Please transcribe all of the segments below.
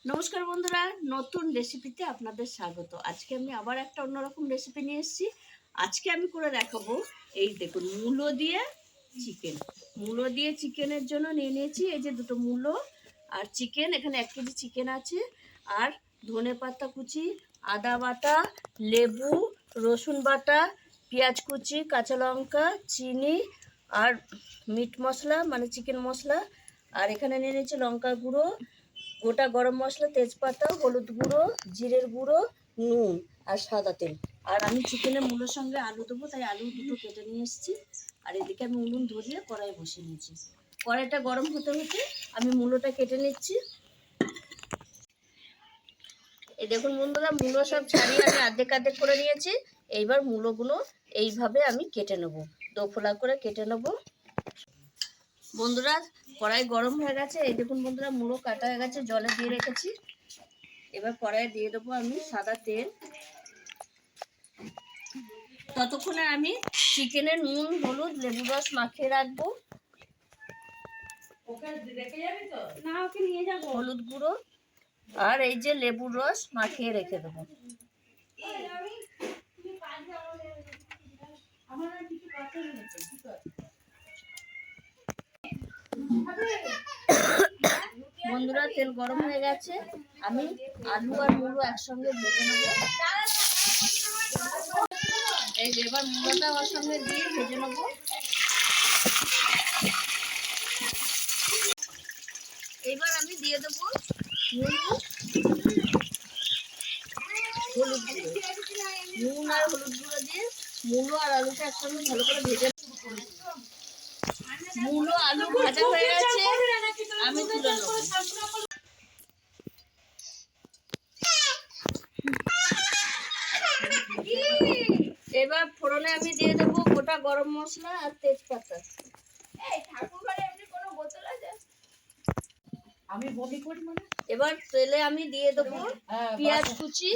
নমস্কার বন্ধুরা, নতুন রেসিপিতে আপনাদের স্বাগত। আজকে আমি আবার একটা অন্যরকম রেসিপি নিয়ে এসেছি। আজকে আমি করে দেখাবো, এই দেখুন, মূলো দিয়ে চিকেন। মূলো দিয়ে চিকেনের জন্য নিয়ে নিয়েছি এই যে দুটো মূলো আর চিকেন। এখানে 1 কেজি চিকেন আছে, আর ধনেপাতা কুচি, আদা বাটা, লেবু, রসুন বাটা, পেঁয়াজ কুচি, কাঁচা লঙ্কা, চিনি আর মিট মশলা মানে চিকেন মশলা। আর এখানে নিয়ে নিয়েছি লঙ্কা গুঁড়ো, গোটা গরম মশলা, তেজপাতা, হলুদ গুঁড়ো, জিরের গুঁড়ো, নুন আর সাদা তেল। আর আমি চিকেনের মূলোর সঙ্গে আলু দেবো, তাই আলু দুটো কেটে নিয়ে এসেছি। আর এদিকে আমি উনুন ধরিয়ে কড়াই বসিয়ে নিয়েছি। কড়াইটা গরম হতে হতে আমি মূলোটা কেটে নিচ্ছি। এই দেখুন বন্ধুরা, মূলো সব ছাড়িয়ে আমি অর্ধেক অর্ধেক করে নিয়েছি। এইবার মূলোগুলো এইভাবে আমি কেটে নেবো, দোফলা করে কেটে নেবো। বন্ধুরা, কড়াই গরম হয়ে গেছে। এই দেখুন বন্ধুরা, মূলো কাটা হয়ে গেছে, জলে দিয়ে রেখেছি। এবার কড়াইয়ে দিয়ে দেবো আমি সাদা তেল। ততক্ষণে আমি চিকেনে নুন, হলুদ, লেবু রস মাখিয়ে রাখবো। হলুদ গুঁড়ো আর এই যে লেবুর রস মাখিয়ে রেখে দেবো। বন্ধুরা, তেল গরম হয়ে গেছে, আমি আলু আর মূলো একসঙ্গে ভেজে নেবো। এই এবার মূলোটা ওর সঙ্গে দিয়ে ভেজে নেবো। এবার আমি দিয়ে দেবো হলুদ গুঁড়ো। নুন আর হলুদ গুঁড়ো দিয়ে মূলো আর আলুটা একসঙ্গে ভালো করে ভেজে। মূলো আলু ভাজা হয়ে গেছে, আমি তুলে নেবো। এবার ফোড়নে আমি দিয়ে দেবো গোটা গরম মশলা আর তেজপাতা। এবার তেলে আমি দিয়ে দেবো পেঁয়াজ কুচি,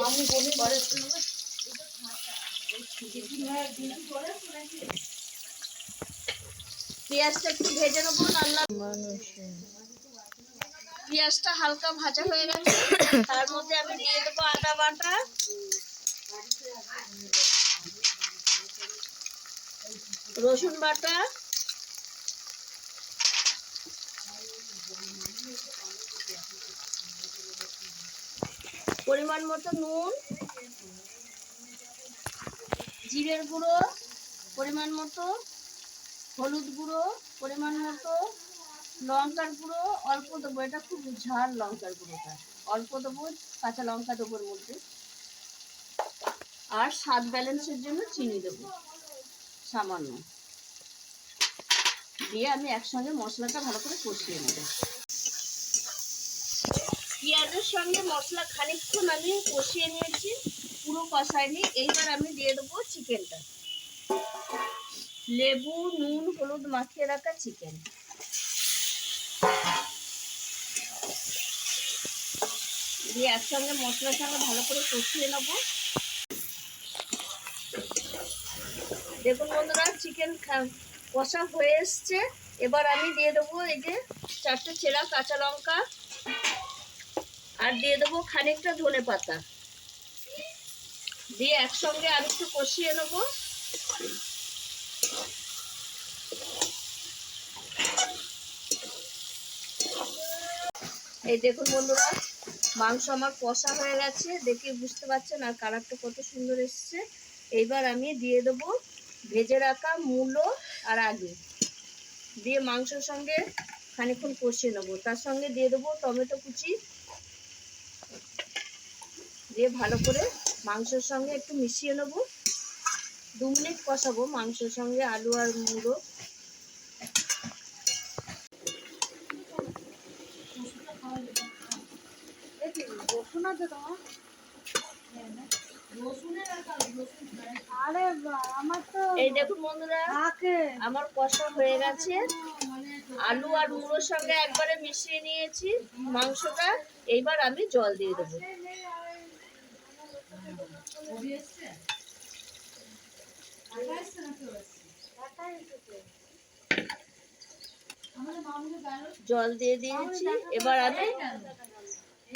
পেঁয়াজটা একটু ভেজে নেবো লাল লাল। পেঁয়াজটা হালকা ভাজা হয়ে গেছে, তার মধ্যে আমি দিয়ে দেবো আদা বাটা, রসুন বাটা, পরিমাণ মতো নুন, জিরের গুঁড়ো পরিমাণ মতো, হলুদ গুঁড়ো পরিমাণ মতো, লঙ্কার গুঁড়ো অল্প দেবো, এটা খুব ঝাল লঙ্কার গুঁড়োটা অল্প দেবো, কাঁচা লঙ্কা দেবো এর মধ্যে। আর স্বাদ ব্যালেন্সের জন্য চিনি দেবো সামান্য। দিয়ে আমি একসঙ্গে মশলাটা ভালো করে কষিয়ে নেব। পেঁয়াজের সঙ্গে মশলা খানিকক্ষণ আমি কষিয়ে নিয়েছি, পুরো কষাইনি। এইবার আমি দিয়ে দেবো চিকেনটা, লেবু, নুন, হলুদ মাখিয়ে রাখা চিকেন দিয়ে একসঙ্গে মশলার সঙ্গে ভালো করে কষিয়ে নেব। দেখুন বন্ধুরা, চিকেন কষা হয়ে এসছে। এবার আমি দিয়ে দেবো এই যে 4টে চেরা কাঁচা লঙ্কা, আর দিয়ে দেবো খানিকটা ধনেপাতা, দিয়ে একসঙ্গে আর একটু কষিয়ে নেবো। এই দেখুন বন্ধুরা, মাংস আমার কষা হয়ে গেছে, দেখে বুঝতে পারছেন, আর কালারটা কত সুন্দর এসছে। এইবার আমি দিয়ে দেবো ভেজে রাখা মূলো আর আলু, দিয়ে মাংসের সঙ্গে খানিকক্ষণ কষিয়ে নেবো। তার সঙ্গে দিয়ে দেবো টমেটো কুচি, দিয়ে ভালো করে মাংসের সঙ্গে একটু মিশিয়ে নেবো। 2 মিনিট কষাবো মাংসের সঙ্গে আলু আর মূলো। এই দেখুন বন্ধুরা, আমার কষা হয়ে গেছে, আলু আর মূলোর সঙ্গে একবারে মিশিয়ে নিয়েছি মাংসটা। এইবার আমি জল দিয়ে দেবো। জল দিয়ে দিয়েছি। এবার আমি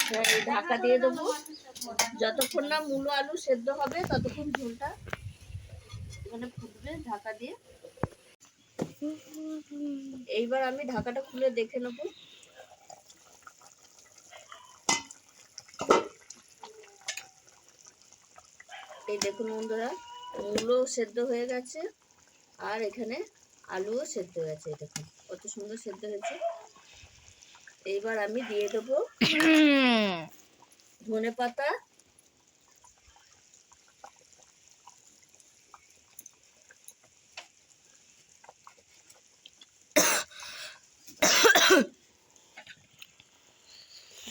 হ্যাঁ, এই ঢাকা দিয়ে দেবো। যতক্ষণ না মূলো আলু সেদ্ধ হবে ততক্ষণ ঝোলটা এখানে ফুটবে ঢাকা দিয়ে। এইবার আমি ঢাকাটা খুলে দেখে নেবো। এই দেখুন বন্ধুরা, মূলো সেদ্ধ হয়ে গেছে আর এখানে আলুও সেদ্ধ হয়ে গেছে। দেখুন কত সুন্দর সেদ্ধ হয়েছে। এইবার আমি দিয়ে দেবো ধনে পাতা,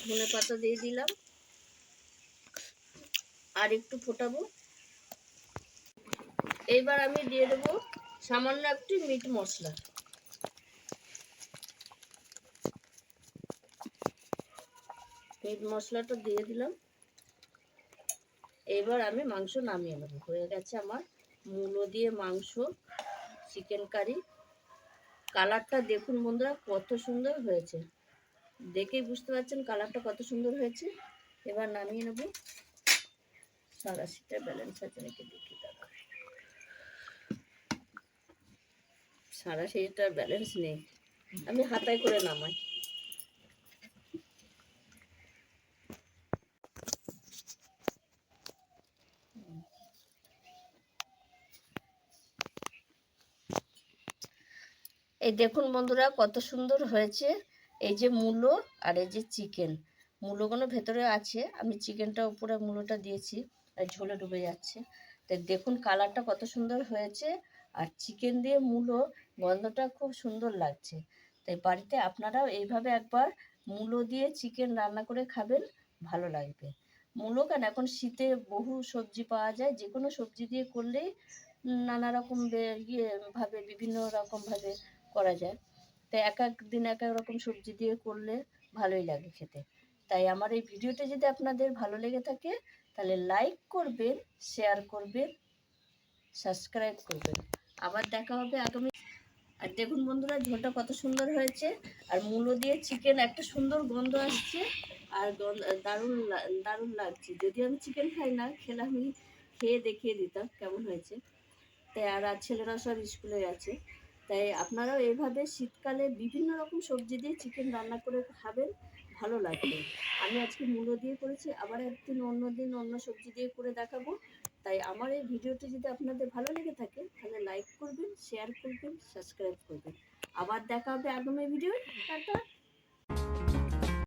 ধনে পাতা দিয়ে দিলাম আর একটু ফোটাবো। এইবার আমি দিয়ে দেবো সামান্য একটু মিট মশলা। মিট মশলাটা দিয়ে দিলাম। এবার আমি মাংস নামিয়ে নেবো। হয়ে গেছে আমার মূলো দিয়ে মাংস চিকেন কারি। কালারটা দেখুন বন্ধুরা কত সুন্দর হয়েছে, দেখেই বুঝতে পারছেন কালারটা কত সুন্দর হয়েছে। এবার নামিয়ে নেব। সারাশিটা ব্যালেন্স আছে নাকি দেখি দাদা, সারাশিটার ব্যালেন্স নেই, আমি হাতায় করে নামাই। এই দেখুন বন্ধুরা কত সুন্দর হয়েছে। এই যে মূলো আর এই যে চিকেন, মূলোগুলো ভেতরে আছে, আমি চিকেনটা উপরে মূলোটা দিয়েছি আর ঝোলে ডুবে যাচ্ছে। তাই দেখুন কালারটা কত সুন্দর হয়েছে আর চিকেন দিয়ে মূলো গন্ধটা খুব সুন্দর লাগছে। তাই বাড়িতে আপনারাও এইভাবে একবার মূলো দিয়ে চিকেন রান্না করে খাবেন, ভালো লাগবে। মূলো কেন, এখন শীতে বহু সবজি পাওয়া যায়, যে কোনো সবজি দিয়ে করলেই নানা রকম ভাবে বিভিন্ন রকমভাবে করা যায়। তাই এক এক দিন এক এক রকম সবজি দিয়ে করলে ভালোই লাগে খেতে। তাই আমার এই ভিডিওটা যদি আপনাদের ভালো লেগে থাকে তাহলে লাইক করবেন, শেয়ার করবেন, সাবস্ক্রাইব করবেন। আবার দেখা হবে আগামী। আর দেখুন বন্ধুরা ঝোলটা কত সুন্দর হয়েছে আর মূলো দিয়ে চিকেন একটা সুন্দর গন্ধ আসছে আর দারুণ দারুণ লাগছে। যদি আমি চিকেন খাই না, খেলে আমি খেয়ে দেখিয়ে দিতাম কেমন হয়েছে। তাই আর ছেলেরা সব স্কুলে গেছে। তাই আপনারাও এইভাবে শীতকালে বিভিন্ন রকম সবজি দিয়ে চিকেন রান্না করে খাবেন, ভালো লাগবে। আমি আজকে মূলো দিয়ে করেছি, আবার একদিন অন্য দিন অন্য সবজি দিয়ে করে দেখাবো। তাই আমার এই ভিডিওটি যদি আপনাদের ভালো লেগে থাকে তাহলে লাইক করবেন, শেয়ার করবেন, সাবস্ক্রাইব করবেন। আবার দেখা হবে আগামী ভিডিও। টাটা।